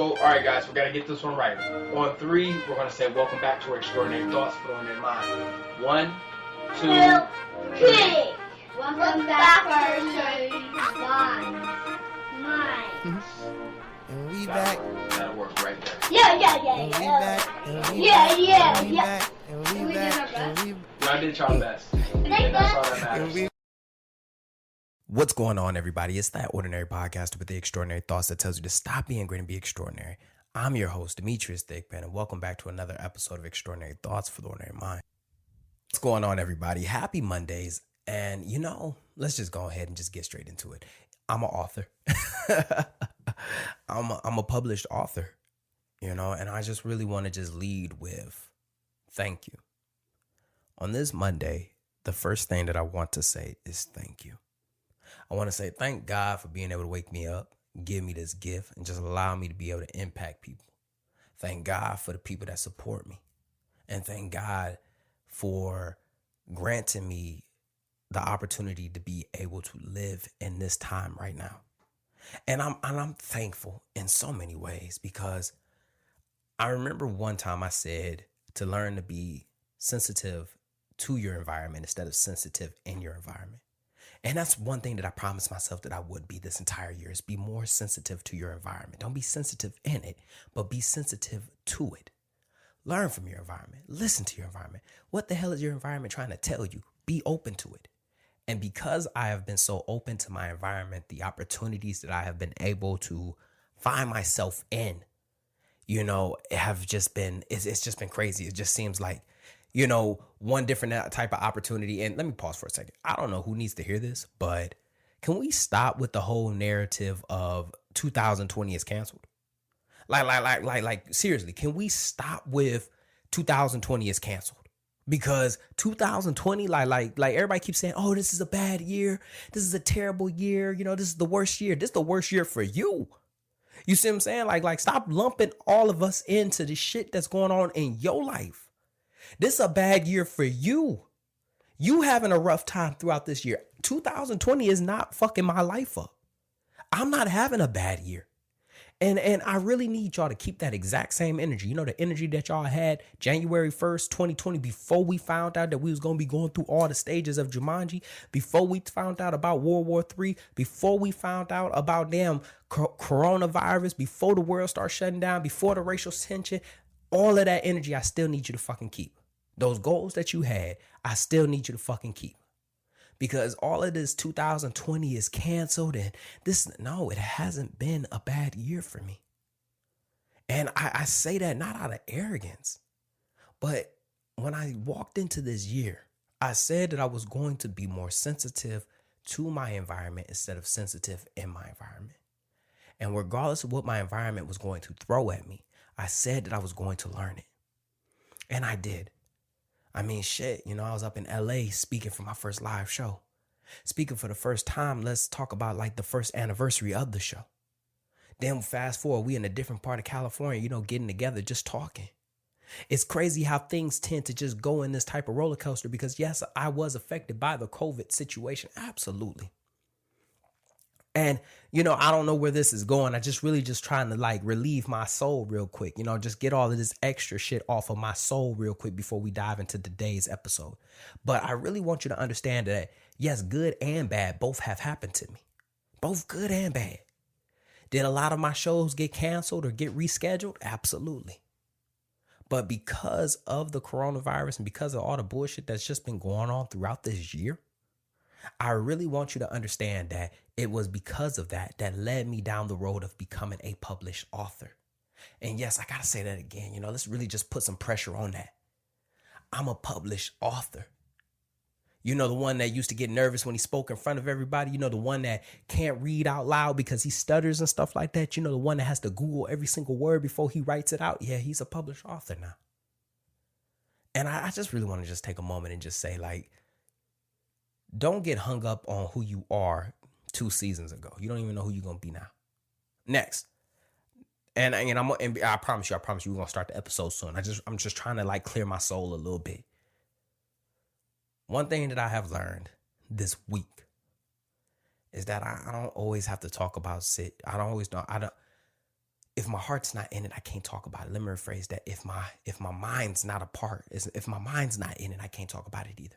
So, all right, guys, we got to get this one right. On three, we're going to say, welcome back to our Extraordinary Thoughts for on their mind. 1, 2, 3. Welcome back to our show. Mine. And we back. That'll work right there. Yeah. And we back. And we Yeah. back. And we back. And we back. And we Y'all did y'all best. And that's all that matters. What's going on, everybody? It's that ordinary podcast with the extraordinary thoughts that tells you to stop being great and be extraordinary. I'm your host, Demetrius Thigpen, and welcome back to another episode of Extraordinary Thoughts for the Ordinary Mind. What's going on, everybody? Happy Mondays. And, let's just go ahead and just get straight into it. I'm an author. I'm a published author, and I just really want to just lead with thank you. On this Monday, the first thing that I want to say is thank you. I want to say thank God for being able to wake me up, give me this gift, and just allow me to be able to impact people. Thank God for the people that support me. And thank God for granting me the opportunity to be able to live in this time right now. And I'm thankful in so many ways because I remember one time I said to learn to be sensitive to your environment instead of sensitive in your environment. And that's one thing that I promised myself that I would be this entire year is be more sensitive to your environment. Don't be sensitive in it, but be sensitive to it. Learn from your environment. Listen to your environment. What the hell is your environment trying to tell you? Be open to it. And because I have been so open to my environment, the opportunities that I have been able to find myself in, have just been, it's just been crazy. It just seems like, one different type of opportunity. And let me pause for a second. I don't know who needs to hear this, but can we stop with the whole narrative of 2020 is canceled? Like seriously, can we stop with 2020 is canceled? Because 2020, like everybody keeps saying, oh, this is a bad year. This is a terrible year. This is the worst year. This is the worst year for you. You see what I'm saying? Like stop lumping all of us into the shit that's going on in your life. This is a bad year for you. You having a rough time throughout this year. 2020 is not fucking my life up. I'm not having a bad year. And I really need y'all to keep that exact same energy. The energy that y'all had January 1st, 2020, before we found out that we was going to be going through all the stages of Jumanji, before we found out about World War III, before we found out about damn coronavirus, before the world started shutting down, before the racial tension, all of that energy, I still need you to fucking keep. Those goals that you had, I still need you to fucking keep. Because all of this 2020 is canceled and it hasn't been a bad year for me. And I say that not out of arrogance, but when I walked into this year, I said that I was going to be more sensitive to my environment instead of sensitive in my environment. And regardless of what my environment was going to throw at me, I said that I was going to learn it. And I did. I mean, shit, I was up in LA speaking for my first live show. Speaking for the first time, let's talk about like the first anniversary of the show. Then fast forward, we in a different part of California, getting together, just talking. It's crazy how things tend to just go in this type of roller coaster because yes, I was affected by the COVID situation. Absolutely. And, I don't know where this is going. I just really just trying to like relieve my soul real quick, just get all of this extra shit off of my soul real quick before we dive into today's episode. But I really want you to understand that, yes, good and bad both have happened to me. Both good and bad. Did a lot of my shows get canceled or get rescheduled? Absolutely. But because of the coronavirus and because of all the bullshit that's just been going on throughout this year, I really want you to understand that it was because of that led me down the road of becoming a published author. And yes, I got to say that again. Let's really just put some pressure on that. I'm a published author. The one that used to get nervous when he spoke in front of everybody. The one that can't read out loud because he stutters and stuff like that. The one that has to Google every single word before he writes it out. Yeah, he's a published author now. And I just really want to just take a moment and just say, like, don't get hung up on who you are 2 seasons ago. You don't even know who you're going to be now. Next. And I promise you, we're going to start the episode soon. I'm just trying to like clear my soul a little bit. One thing that I have learned this week is that I don't always have to talk about I don't always know. if my heart's not in it, I can't talk about it. Let me rephrase that. If my mind's not a part, if my mind's not in it, I can't talk about it either.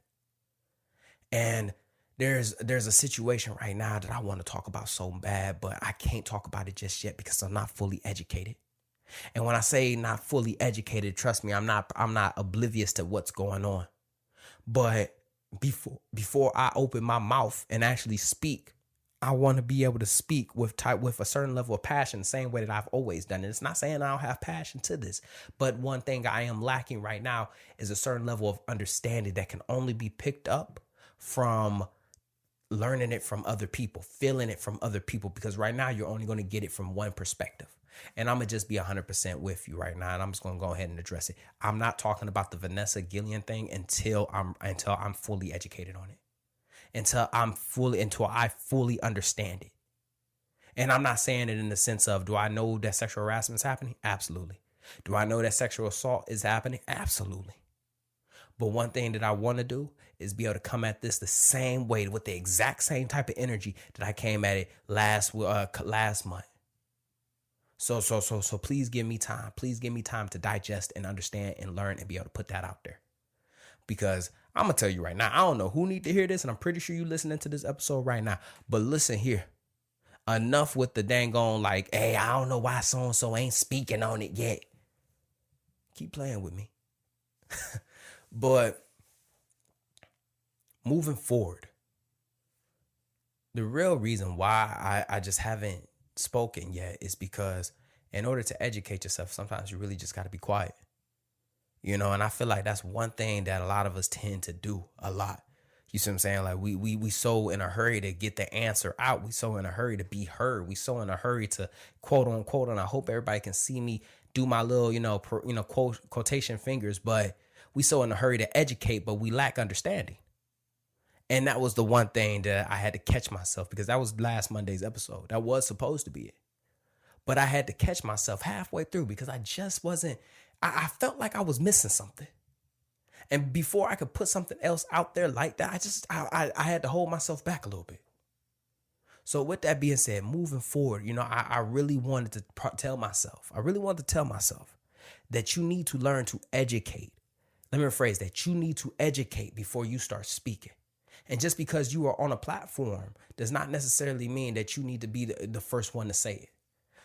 And there's a situation right now that I want to talk about so bad, but I can't talk about it just yet because I'm not fully educated. And when I say not fully educated, trust me, I'm not oblivious to what's going on. But before I open my mouth and actually speak, I want to be able to speak with a certain level of passion, the same way that I've always done it. It's not saying I don't have passion to this, but one thing I am lacking right now is a certain level of understanding that can only be picked up from learning it from other people, feeling it from other people, because right now you're only going to get it from one perspective. And I'm going to just be 100% with you right now. And I'm just going to go ahead and address it. I'm not talking about the Vanessa Gillian thing until I'm fully educated on it. Until I fully understand it. And I'm not saying it in the sense of, do I know that sexual harassment is happening? Absolutely. Do I know that sexual assault is happening? Absolutely. But one thing that I want to do is be able to come at this the same way, with the exact same type of energy that I came at it last month. So please give me time. Please give me time to digest and understand and learn and be able to put that out there. Because I'm going to tell you right now, I don't know who need to hear this, and I'm pretty sure you listening to this episode right now. But listen here. Enough with the dang on like, hey, I don't know why so-and-so ain't speaking on it yet. Keep playing with me. But moving forward, the real reason why I just haven't spoken yet is because in order to educate yourself, sometimes you really just got to be quiet. You know, and I feel like that's one thing that a lot of us tend to do a lot. You see what I'm saying? Like we so in a hurry to get the answer out. We so in a hurry to be heard. We so in a hurry to quote unquote, and I hope everybody can see me do my little, quotation fingers, but we so in a hurry to educate, but we lack understanding. And that was the one thing that I had to catch myself, because that was last Monday's episode. That was supposed to be it. But I had to catch myself halfway through because I just wasn't, I felt like I was missing something. And before I could put something else out there like that, I had to hold myself back a little bit. So with that being said, moving forward, I really wanted to tell myself that you need to learn to educate. Let me rephrase that. You need to educate before you start speaking. And just because you are on a platform does not necessarily mean that you need to be the first one to say it.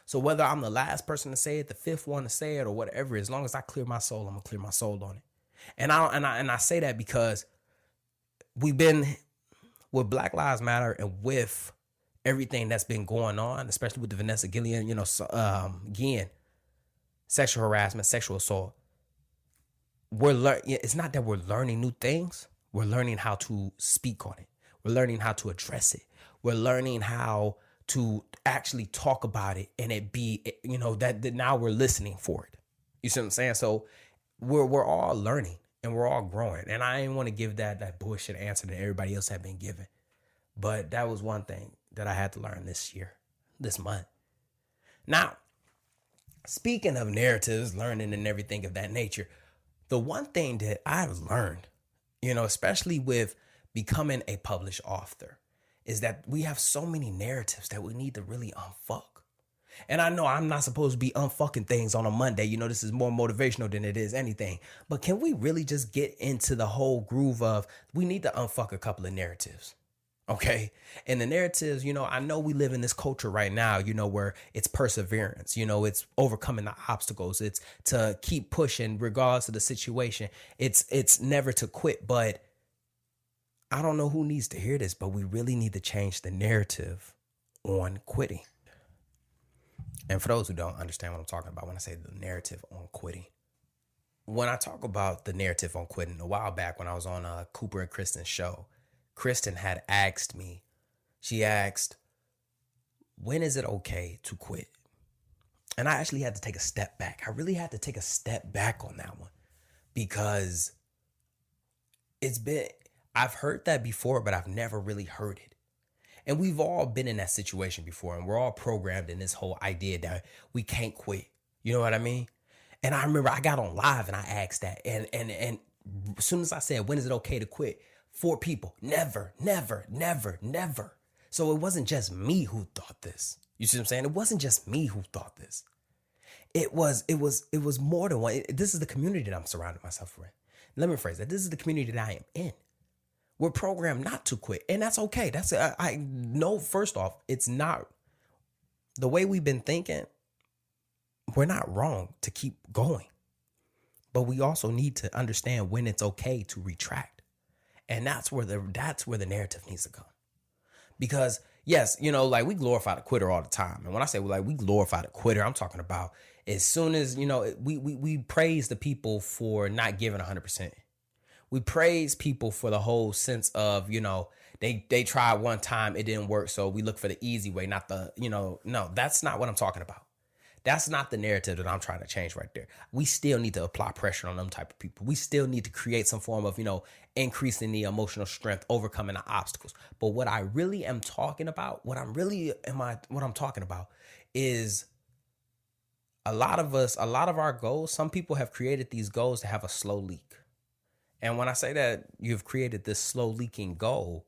So whether I'm the last person to say it, the fifth one to say it, or whatever, as long as I clear my soul, I'm gonna clear my soul on it. And I say that because we've been with Black Lives Matter and with everything that's been going on, especially with the Vanessa Gillian, again, sexual harassment, sexual assault. It's not that we're learning new things. We're learning how to speak on it. We're learning how to address it. We're learning how to actually talk about it, and it be, that now we're listening for it. You see what I'm saying? So we're all learning and we're all growing. And I didn't want to give that bullshit answer that everybody else had been given. But that was one thing that I had to learn this month. Now, speaking of narratives, learning and everything of that nature, the one thing that I've learned, especially with becoming a published author, is that we have so many narratives that we need to really unfuck. And I know I'm not supposed to be unfucking things on a Monday. This is more motivational than it is anything. But can we really just get into the whole groove of we need to unfuck a couple of narratives? Okay. And the narratives, I know we live in this culture right now, where it's perseverance, it's overcoming the obstacles. It's to keep pushing regardless of the situation. It's never to quit. But I don't know who needs to hear this, but we really need to change the narrative on quitting. And for those who don't understand what I'm talking about when I say the narrative on quitting, when I talk about the narrative on quitting, a while back when I was on Cooper and Kristen's show, Kristen had asked me, she asked, when is it okay to quit? And I actually had to take a step back. I really had to take a step back on that one, because I've heard that before, but I've never really heard it. And we've all been in that situation before, and we're all programmed in this whole idea that we can't quit. You know what I mean? And I remember I got on live and I asked that. And as soon as I said, when is it okay to quit? 4 people, never, never, never, So it wasn't just me who thought this. You see what I'm saying? It wasn't just me who thought this. it was more than one. This is the community that I'm surrounding myself with. Let me phrase that. This is the community that I am in. We're programmed not to quit, and that's okay. I know, first off, it's not the way we've been thinking. We're not wrong to keep going, but we also need to understand when it's okay to retract. And that's where the narrative needs to come. Because yes, like we glorify the quitter all the time. And when I say we glorify the quitter, I'm talking about as soon as, we praise the people for not giving 100%. We praise people for the whole sense of, they tried one time, it didn't work. So we look for the easy way, not the, no, that's not what I'm talking about. That's not the narrative that I'm trying to change right there. We still need to apply pressure on them type of people. We still need to create some form of, increasing the emotional strength, overcoming the obstacles. But what I really am talking about, what I'm talking about is a lot of our goals, some people have created these goals to have a slow leak. And when I say that you've created this slow leaking goal,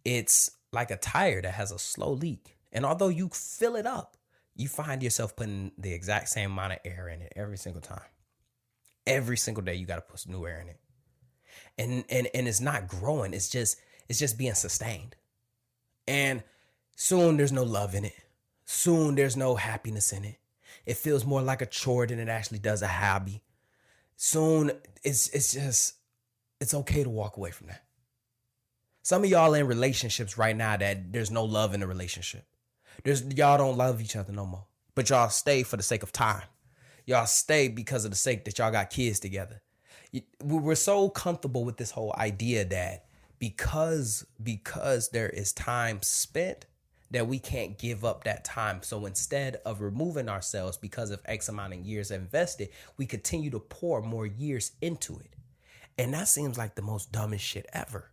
it's like a tire that has a slow leak. And although you fill it up, you find yourself putting the exact same amount of air in it every single time. Every single day you got to put some new air in it. And it's not growing. It's just being sustained. And soon there's no love in it. Soon there's no happiness in it. It feels more like a chore than it actually does a hobby. Soon it's okay to walk away from that. Some of y'all in relationships right now that there's no love in the relationship. Y'all don't love each other no more, but y'all stay for the sake of time. Y'all stay because of the sake that y'all got kids together. We're so comfortable with this whole idea that because there is time spent, that we can't give up that time. So instead of removing ourselves because of X amount of years invested, we continue to pour more years into it. And that seems like the most dumbest shit ever.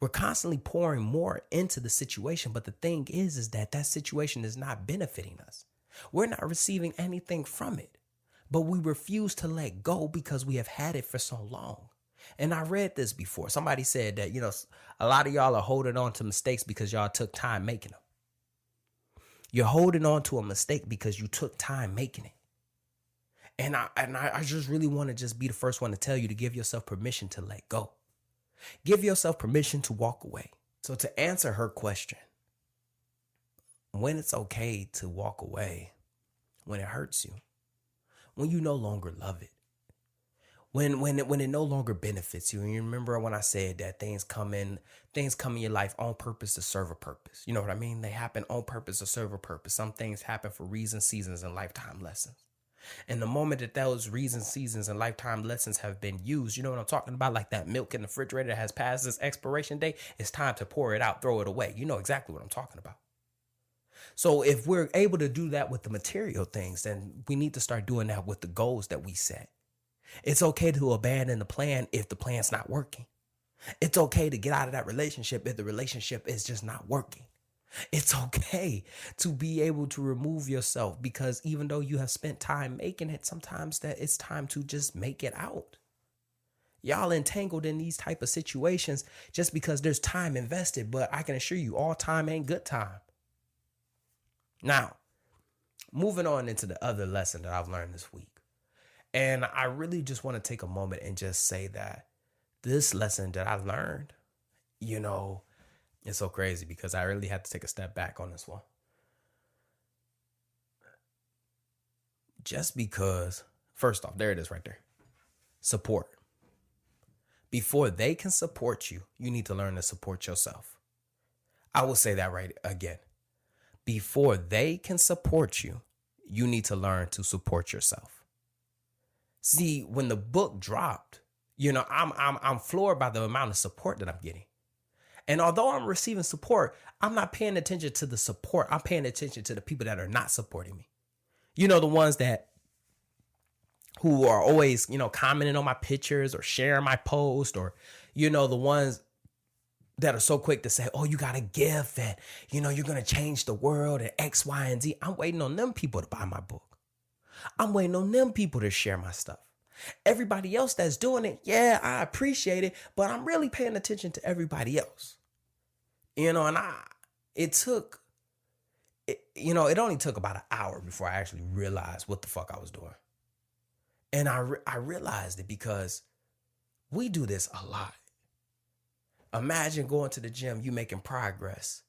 We're constantly pouring more into the situation. But the thing is that situation is not benefiting us. We're not receiving anything from it. But we refuse to let go because we have had it for so long. And I read this before. Somebody said that, a lot of y'all are holding on to mistakes because y'all took time making them. You're holding on to a mistake because you took time making it. And I just really want to just be the first one to tell you to give yourself permission to let go. Give yourself permission to walk away. So to answer her question, when it's okay to walk away, when it hurts you, when you no longer love it, when it no longer benefits you. And you remember when I said that things come in your life on purpose to serve a purpose. You know what I mean? They happen on purpose to serve a purpose. Some things happen for reasons, seasons, and lifetime lessons. And the moment that those reasons, seasons, and lifetime lessons have been used, you know what I'm talking about? Like that milk in the refrigerator that has passed its expiration date. It's time to pour it out, throw it away. You know exactly what I'm talking about. So if we're able to do that with the material things, then we need to start doing that with the goals that we set. It's okay to abandon the plan if the plan's not working. It's okay to get out of that relationship if the relationship is just not working. It's okay to be able to remove yourself because even though you have spent time making it, sometimes that it's time to just make it out. Y'all entangled in these type of situations just because there's time invested, but I can assure you all time ain't good time. Now, moving on into the other lesson that I've learned this week. And I really just want to take a moment and just say that this lesson that I learned, it's so crazy because I really had to take a step back on this one. Just because, first off, there it is right there. Support. Before they can support you, you need to learn to support yourself. I will say that right again. Before they can support you, you need to learn to support yourself. See, when the book dropped, I'm floored by the amount of support that I'm getting. And although I'm receiving support, I'm not paying attention to the support. I'm paying attention to the people that are not supporting me. The ones who are always, commenting on my pictures or sharing my post, or, the ones that are so quick to say, oh, you got a gift and, you're going to change the world and X, Y, and Z. I'm waiting on them people to buy my book. I'm waiting on them people to share my stuff. Everybody else that's doing it, yeah, I appreciate it, but I'm really paying attention to everybody else. And it only took about an hour before I actually realized what the fuck I was doing. And I realized it because we do this a lot. Imagine going to the gym, you making progress.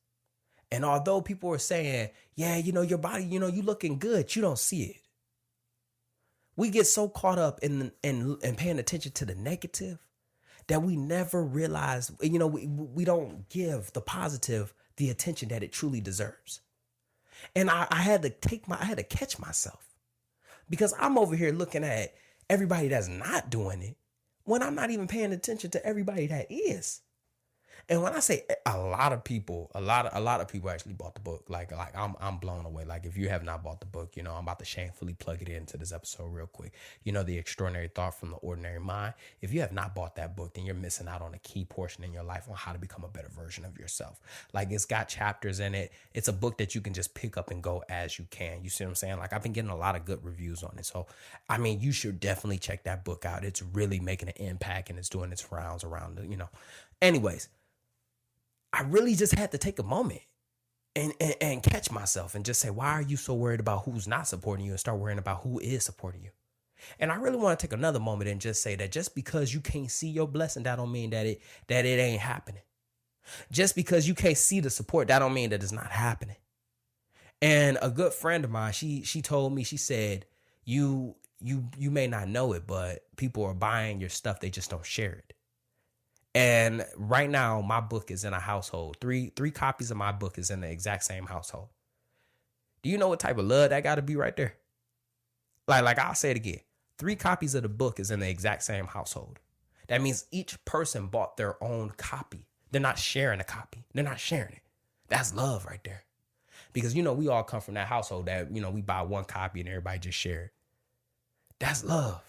And although people are saying, yeah, your body, you looking good, you don't see it. We get so caught up in paying attention to the negative that we never realize, we don't give the positive the attention that it truly deserves. And I had to catch myself, because I'm over here looking at everybody that's not doing it when I'm not even paying attention to everybody that is. And when I say a lot of people actually bought the book. Like I'm blown away. Like, if you have not bought the book, I'm about to shamefully plug it into this episode real quick. The Extraordinary Thought from the Ordinary Mind. If you have not bought that book, then you're missing out on a key portion in your life on how to become a better version of yourself. Like, it's got chapters in it. It's a book that you can just pick up and go as you can. You see what I'm saying? Like, I've been getting a lot of good reviews on it. So, I mean, you should definitely check that book out. It's really making an impact, and it's doing its rounds around Anyways, I really just had to take a moment and catch myself and just say, why are you so worried about who's not supporting you, and start worrying about who is supporting you? And I really want to take another moment and just say that just because you can't see your blessing, that don't mean that it ain't happening. Just because you can't see the support, that don't mean that it's not happening. And a good friend of mine, she told me, she said, you may not know it, but people are buying your stuff. They just don't share it. And right now, my book is in a household. Three copies of my book is in the exact same household. Do you know what type of love that got to be right there? Like I'll say it again. 3 copies of the book is in the exact same household. That means each person bought their own copy. They're not sharing a copy. They're not sharing it. That's love right there. Because, we all come from that household that, we buy one copy and everybody just share it. That's love.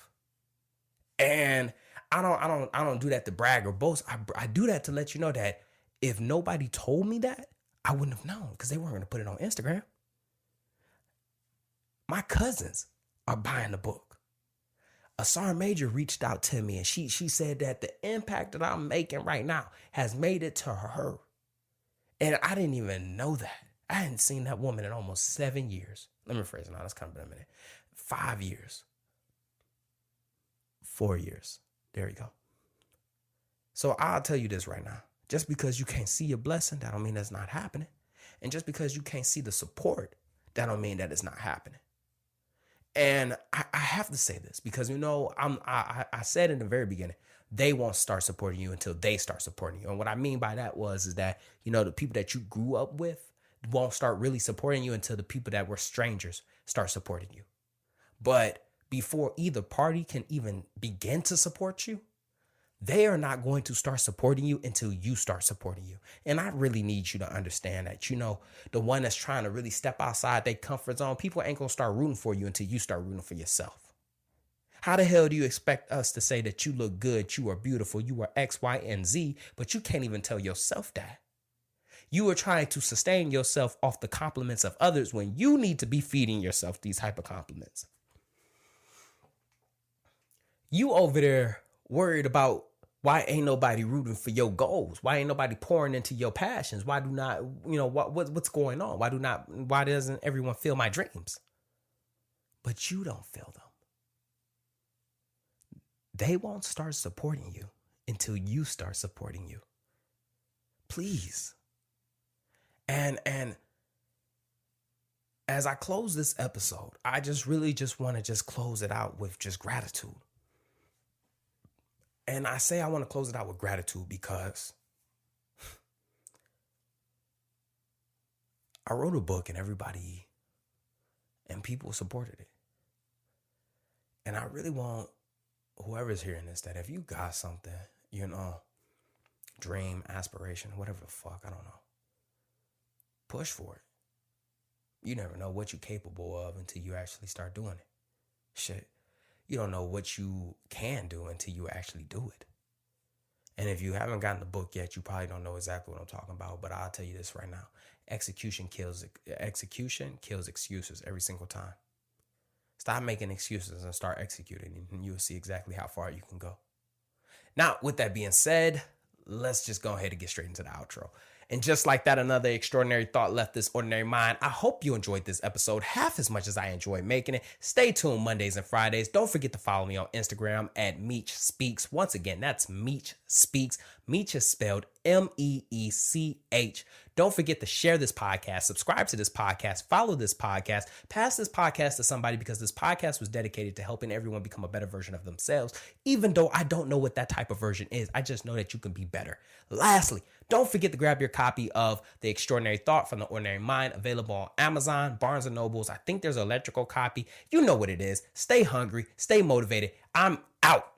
And I don't do that to brag or boast. I do that to let you know that if nobody told me that, I wouldn't have known, because they weren't going to put it on Instagram. My cousins are buying the book. Asar Major reached out to me, and she said that the impact that I'm making right now has made it to her. And I didn't even know that. I hadn't seen that woman in almost 7 years. Let me rephrase it now. Let's come in a minute. 5 years. 4 years. There we go. So I'll tell you this right now. Just because you can't see your blessing, that don't mean that's not happening. And just because you can't see the support, that don't mean that it's not happening. And I have to say this because, I said in the very beginning, they won't start supporting you until they start supporting you. And what I mean by that is that, the people that you grew up with won't start really supporting you until the people that were strangers start supporting you. But before either party can even begin to support you, they are not going to start supporting you until you start supporting you. And I really need you to understand that, the one that's trying to really step outside their comfort zone, people ain't going to start rooting for you until you start rooting for yourself. How the hell do you expect us to say that you look good, you are beautiful, you are X, Y, and Z, but you can't even tell yourself that? You are trying to sustain yourself off the compliments of others when you need to be feeding yourself these type of compliments. You over there worried about why ain't nobody rooting for your goals? Why ain't nobody pouring into your passions? Why do not, what's going on? Why doesn't everyone feel my dreams? But you don't feel them. They won't start supporting you until you start supporting you. Please. And as I close this episode, I really want to close it out with just gratitude. And I say I want to close it out with gratitude because I wrote a book and people supported it. And I really want whoever's hearing this, that if you got something, dream, aspiration, whatever the fuck, I don't know, push for it. You never know what you're capable of until you actually start doing it. Shit. You don't know what you can do until you actually do it. And if you haven't gotten the book yet, you probably don't know exactly what I'm talking about. But I'll tell you this right now. Execution kills excuses every single time. Stop making excuses and start executing, and you'll see exactly how far you can go. Now, with that being said, let's just go ahead and get straight into the outro. And just like that, another extraordinary thought left this ordinary mind. I hope you enjoyed this episode half as much as I enjoyed making it. Stay tuned Mondays and Fridays. Don't forget to follow me on Instagram at Meech Speaks. Once again, that's Meech Speaks. Meech is spelled Meech. Don't forget to share this podcast, subscribe to this podcast, follow this podcast, pass this podcast to somebody, because this podcast was dedicated to helping everyone become a better version of themselves. Even though I don't know what that type of version is, I just know that you can be better. Lastly, don't forget to grab your copy of The Extraordinary Thought from the Ordinary Mind, available on Amazon, Barnes & Nobles. I think there's an electrical copy. You know what it is. Stay hungry, stay motivated. I'm out.